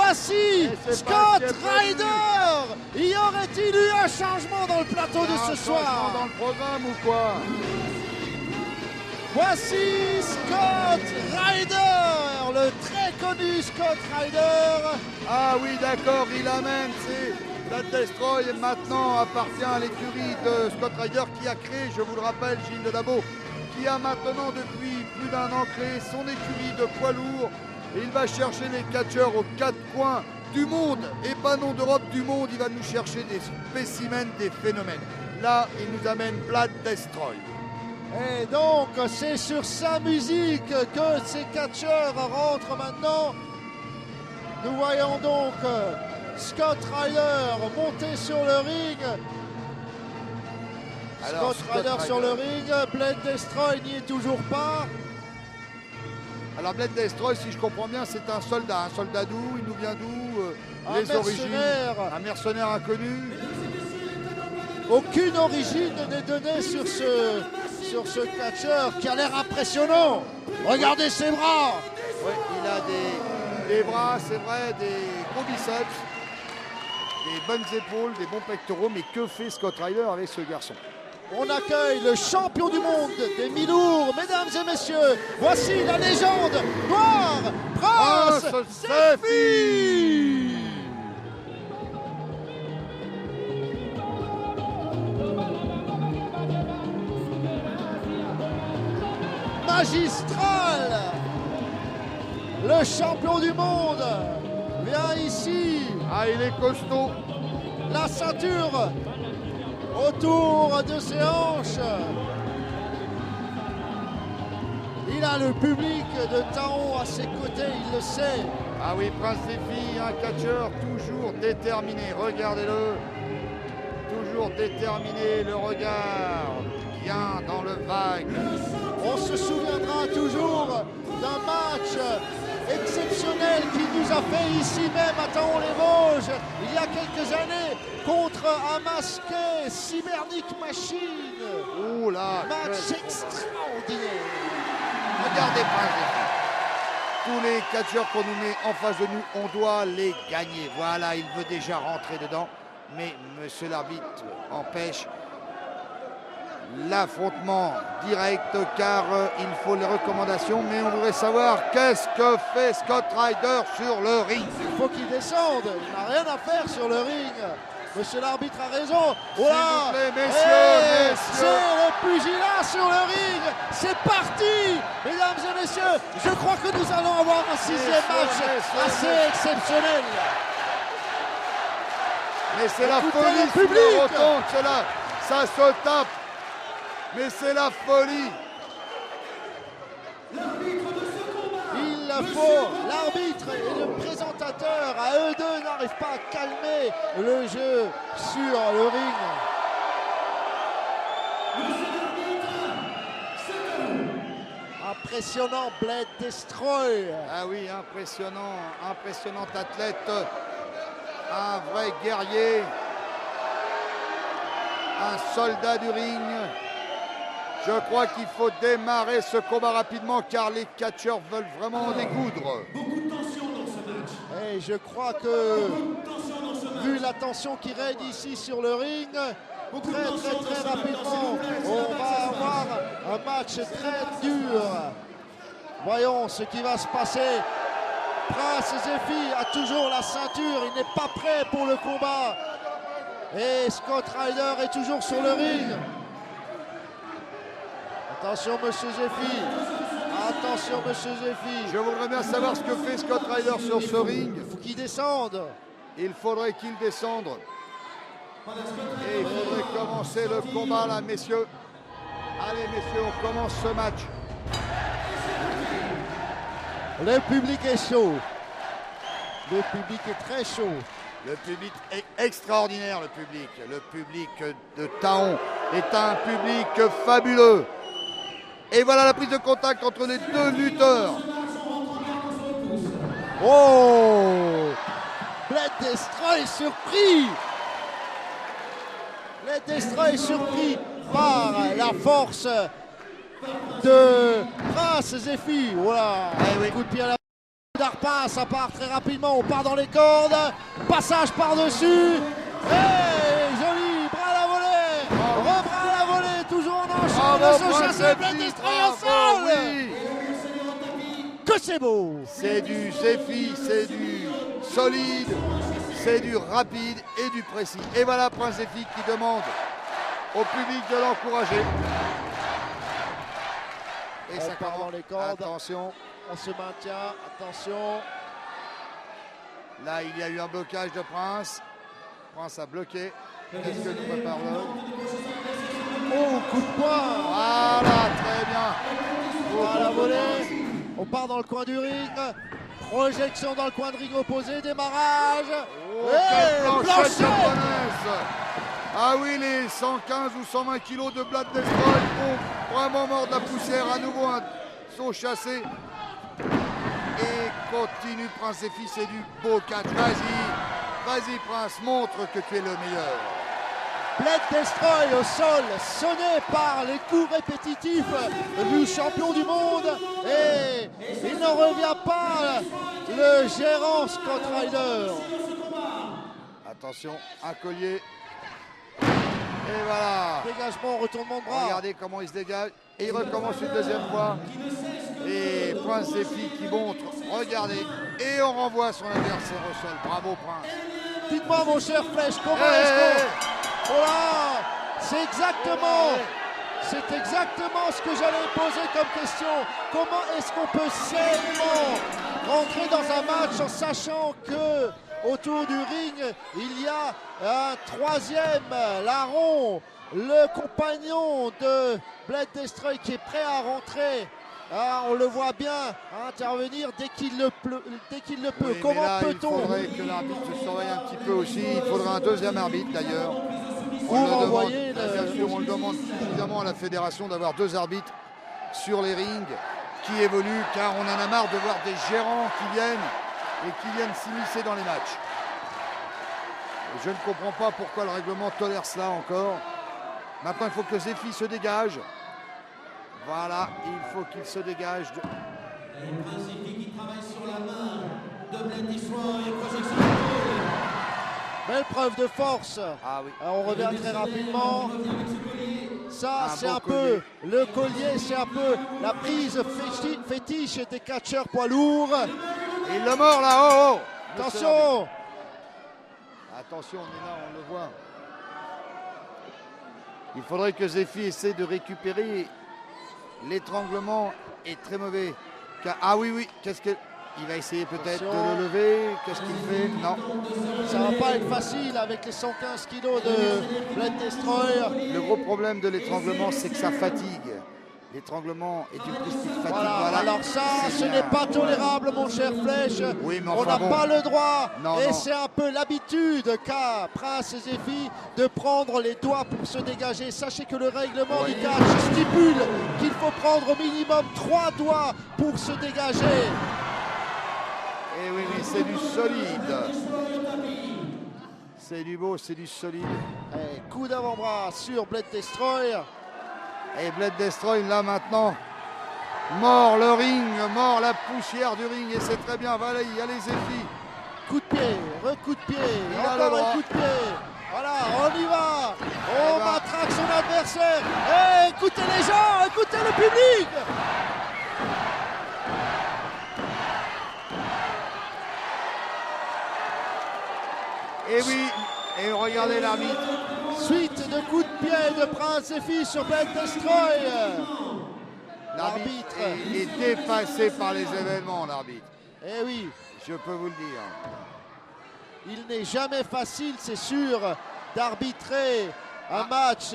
Voici Scott Ryder. Y aurait-il eu un changement dans le plateau de ce soir? Dans le programme ou quoi? Voici Scott Ryder, le très connu Scott Ryder. Ah oui, d'accord, il amène, la Destroy maintenant appartient à l'écurie de Scott Ryder qui a créé, je vous le rappelle, Gilles Delabo, qui a maintenant depuis plus d'un an créé son écurie de poids lourd. Et il va chercher les catcheurs aux quatre coins du monde, et pas non d'Europe, du monde. Il va nous chercher des spécimens, des phénomènes. Là, il nous amène Blood Destroy. Et donc, c'est sur sa musique que ces catcheurs rentrent maintenant. Nous voyons donc Scott Ryder monter sur le ring. Alors, Scott Ryder sur le ring, Blood Destroy n'y est toujours pas. Alors Blood Destroy, si je comprends bien, c'est un soldat d'où? Il nous vient d'où? Les origines? Un mercenaire inconnu? Aucune origine n'est donnée sur ce catcheur qui a l'air impressionnant. Regardez ses bras. Oui, il a des bras, c'est vrai, des gros biceps, des bonnes épaules, des bons pectoraux, mais que fait Scott Ryder avec ce garçon? On accueille le champion du monde des mi-lourds, mesdames et messieurs. Voici la légende noire, Prince Sefi. Magistral, le champion du monde vient ici. Ah, il est costaud. La ceinture autour de ses hanches. Il a le public de Taon à ses côtés, il le sait. Ah oui, Prince Sefi, un catcheur toujours déterminé. Regardez-le. Toujours déterminé, le regard bien dans le vague. On se souviendra toujours d'un match exceptionnel qu'il nous a fait ici même à Taon-les-Vosges il y a quelques années contre un masqué Cybernic Machine. Ouh là, match extraordinaire. Regardez Prince. Tous les catcheurs qu'on nous met en face de nous, on doit les gagner. Voilà, il veut déjà rentrer dedans, mais monsieur l'arbitre empêche l'affrontement direct car il faut les recommandations, mais on voudrait savoir qu'est-ce que fait Scott Ryder sur le ring. Il faut qu'il descende, il n'a rien à faire sur le ring. Monsieur l'arbitre a raison. Voilà, messieurs. C'est le pugilat sur le ring. C'est parti, mesdames et messieurs. Je crois que nous allons avoir un sixième match assez exceptionnel. Mais c'est la folie, le public. Cela, ça se tape. Mais c'est la folie. Il faut, l'arbitre et le présentateur, à eux deux, n'arrivent pas à calmer le jeu sur le ring. Impressionnant Blood Destroy. Ah oui, impressionnant athlète. Un vrai guerrier. Un soldat du ring. Je crois qu'il faut démarrer ce combat rapidement car les catcheurs veulent vraiment en découdre. Beaucoup de tension dans ce match. Et je crois que, vu la tension qui règne ici sur le ring, très rapidement, on va avoir un match très dur. Voyons ce qui va se passer. Prince Sefi a toujours la ceinture, il n'est pas prêt pour le combat. Et Scott Ryder est toujours sur le ring. Attention monsieur Sefi. Attention monsieur Sefi. Je voudrais bien savoir ce que fait Scott Ryder sur ce ring. Il faut qu'il descende. Il faudrait qu'il descende. Et il faudrait commencer le combat là, messieurs. Allez messieurs, on commence ce match. Le public est chaud. Le public est très chaud. Le public est extraordinaire, le public. Le public de Taon est un public fabuleux. Et voilà la prise de contact entre les deux lutteurs. Oh! Blood Destroy surpris! Blood Destroy surpris par la force de Prince Sefi. Voilà, Eh oui. coup de pied à la Parpin, ça part très rapidement, on part dans les cordes, passage par-dessus, et joli, bras à la volée, rebras à la volée, toujours en enchaîne, le saut chassé, Bled Destroy au sol. Oui. Que c'est beau! C'est du Zephy, c'est du solide, c'est du rapide et du précis. Et voilà Prince Zephy qui demande au public de l'encourager. Et On ça part commence. dans les cordes. Attention, On se maintient, attention. là il y a eu un blocage de Prince. Prince a bloqué. Qu'est-ce que tu prépares là? Oh, coup de poing! Voilà, très bien. À la volée. On part dans le coin du ring. Projection dans le coin de ring opposé. Démarrage. Oh, Hey, quelle planchette planchette. japonaise. Ah oui, les 115 ou 120 kilos de Bled Destroy vont vraiment mordre la poussière. À nouveau un saut chassé. Et continue Prince Zephy, c'est du beau catch. Vas-y Prince, montre que tu es le meilleur. Bled Destroy au sol, sonné par les coups répétitifs du champion du monde. Et il n'en revient pas, le gérant Scott Ryder. Attention, un collier. Et voilà. Dégagement, retournement de bras. Regardez comment il se dégage. Et il recommence une deuxième fois. Et Prince Zephy qui montre. Regardez. Et on renvoie son adversaire au sol. Bravo Prince. Dites-moi mon cher Flèche, comment Hey, est-ce hey, qu'on... Oh là, c'est exactement ce que j'allais poser comme question. Comment est-ce qu'on peut sainement rentrer dans un match en sachant que autour du ring, il y a un troisième larron, le compagnon de Bled Destroy qui est prêt à rentrer. Ah, on le voit bien intervenir dès qu'il le peut. Oui, Comment mais là, peut-on il faudrait que l'arbitre se surveille un petit peu aussi. Il faudrait un deuxième arbitre d'ailleurs. Pour envoyer On le demande évidemment à la fédération d'avoir deux arbitres sur les rings qui évoluent, car on en a marre de voir des gérants qui viennent s'immiscer dans les matchs. Et je ne comprends pas pourquoi le règlement tolère cela encore. Maintenant, il faut que Zephy se dégage. Voilà, il faut qu'il se dégage. Et Prince Zephy qui travaille sur la main de Bled Destroy, projection. Belle preuve de force. Ah oui. Alors, on revient très rapidement. Ça, Un c'est beau un collier. peu le collier, c'est un peu la prise fétiche des catcheurs poids lourds. Et il le mord là, oh, oh. Attention. Attention, on est là, on le voit. Il faudrait que Zephy essaie de récupérer. L'étranglement est très mauvais. Ah oui, qu'est-ce que... Il va essayer peut-être de le lever. Qu'est-ce qu'il fait? Non. Ça va pas être facile avec les 115 kilos de Bled Destroy. Le gros problème de l'étranglement, c'est que ça fatigue. L'étranglement est une prise qui fatigue. Voilà. Alors ça, ce n'est pas tolérable, mon cher Flèche. Oui, mais on enfin n'a bon. pas le droit. Non, et non. c'est un peu l'habitude qu'a Prince Zephy de prendre les doigts pour se dégager. Sachez que le règlement du catch stipule qu'il faut prendre au minimum 3 doigts pour se dégager. Et oui, c'est du solide. C'est du beau, c'est du solide. Et coup d'avant-bras sur Bled Destroy. Et Bled Destroy, là maintenant, mord le ring, mord la poussière du ring. Et c'est très bien. Voilà, il y a les Zephy. Coup de pied, recoup de pied, Il a le encore droit. un coup de pied. Voilà, on y va. On Eh ben. matraque son adversaire. Et écoutez les gens, écoutez le public. Et oui, et regardez l'arbitre. Suite de coups de pied de Prince Zephy sur Bled Destroy. L'arbitre L'arbitre. est dépassé par les événements, l'arbitre. Eh oui, Je peux vous le dire. il n'est jamais facile, c'est sûr, d'arbitrer un match.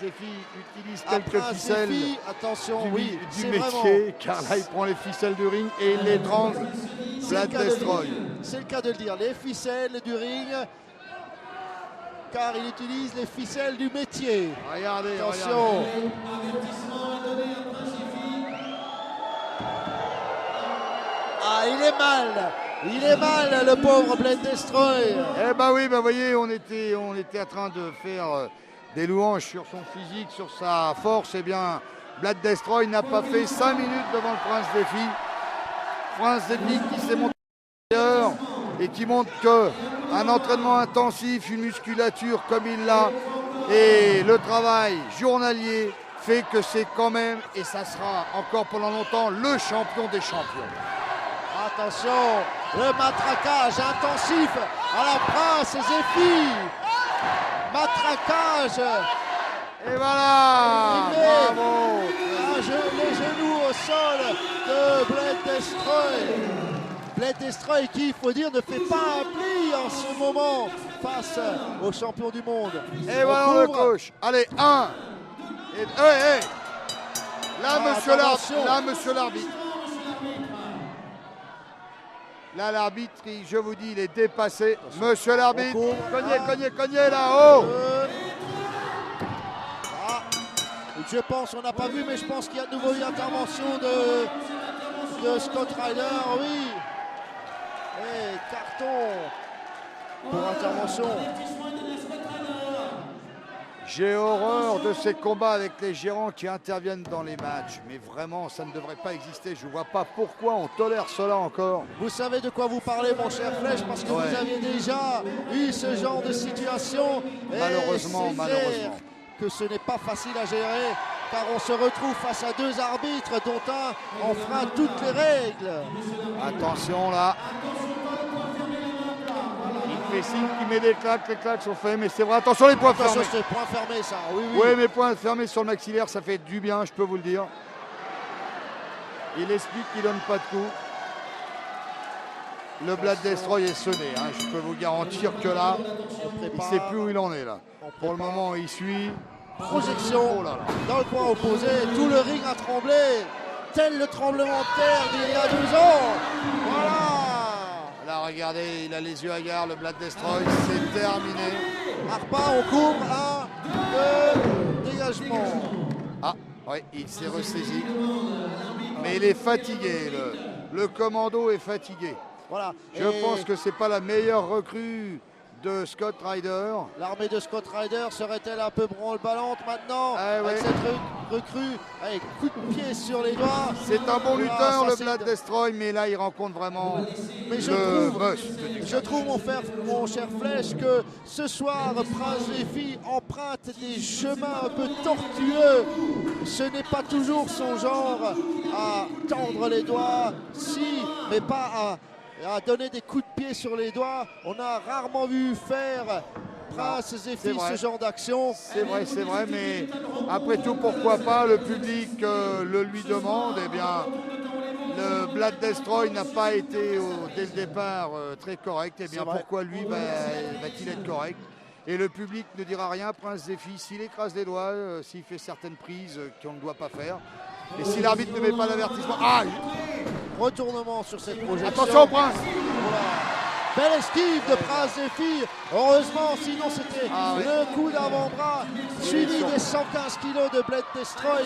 Zephy utilise À quelques Prince ficelles Zephy, attention, du, oui, du c'est métier, vraiment... car là il prend les ficelles du ring et il l'étrangle. C'est le Bled cas de le Destroy. dire. C'est le cas de le dire, les ficelles du ring, car il utilise les ficelles du métier. Regardez, Attention. Avertissement est donné à Prince Zephy. Ah, il est mal, le pauvre Bled Destroy. Eh ben oui, vous voyez, on était en train de faire des louanges sur son physique, sur sa force. Eh bien, Bled Destroy n'a pas fait 5 minutes devant le Prince Zephy. Prince Zephyr qui s'est monté ailleurs et qui montre qu'un entraînement intensif, une musculature comme il l'a et le travail journalier fait que c'est quand même, et ça sera encore pendant longtemps, le champion des champions. Attention, le matraquage intensif à la Prince Zephyr. Matraquage. Et voilà, Il met bravo. les genoux au sol de Blade Destroy. Blade Destroy qui, il faut dire, ne fait pas un pli en ce moment face au champion du monde. Et voilà le coach. Allez, 1. Et là, monsieur l'arbitre. Là, l'arbitre, je vous dis, il est dépassé. Monsieur l'arbitre, cognez là-haut. Je pense, on n'a pas vu, mais je pense qu'il y a de nouveau une intervention de Scott Ryder, oui. Et carton pour intervention. J'ai horreur de ces combats avec les gérants qui interviennent dans les matchs. Mais vraiment, ça ne devrait pas exister. Je ne vois pas pourquoi on tolère cela encore. Vous savez de quoi vous parlez, mon cher Flèche, parce que vous aviez déjà eu ce genre de situation. Malheureusement. Que ce n'est pas facile à gérer, car on se retrouve face à deux arbitres dont un enfreint toutes les règles. Attention là. Il fait signe qu'il met des claques, les claques sont faites, mais c'est vrai. Attention les poings fermés. C'est poings fermés ça, oui. Oui, mais poings fermés sur le maxillaire, ça fait du bien, je peux vous le dire. Il explique qu'il donne pas de coups. Le Blade Destroy est sonné, hein. Je peux vous garantir que là, il ne sait plus où il en est là. Pour le moment, il suit. Projection dans le coin opposé, tout le ring a tremblé, tel le tremblement de terre d'il y a 12 ans. Voilà. Là, regardez, il a les yeux hagards, le Blade Destroy, c'est terminé. Arpa, on couvre, 1, 2, dégagement. Ah, oui, il s'est ressaisi. Mais il est fatigué, le commando est fatigué. Voilà. Je pense que c'est pas la meilleure recrue de Scott Ryder. L'armée de Scott Ryder serait-elle un peu branle-ballante maintenant avec cette recrue, avec coup de pied sur les doigts. C'est un bon lutteur, le Blade Destroy, mais là il rencontre vraiment je trouve mon cher Flèche que ce soir Prince Zephyr emprunte des chemins un peu tortueux. Ce n'est pas toujours son genre à tendre les doigts, mais pas à donner des coups de pied sur les doigts. On a rarement vu faire Prince Zephyr ce genre d'action. C'est vrai, mais après tout, pourquoi pas, le public le lui demande. Eh bien, le Blade Destroy n'a pas été dès le départ très correct. Eh bien, pourquoi lui va-t-il être correct? Et le public ne dira rien. Prince Zephyr, s'il écrase les doigts, s'il fait certaines prises qu'on ne doit pas faire, et si l'arbitre ne met pas d'avertissement, retournement sur cette projection. Attention Prince. Voilà. Belle esquive de Prince Zephyr. Heureusement, sinon c'était le coup d'avant-bras suivi des 115 kg de Blade Destroy.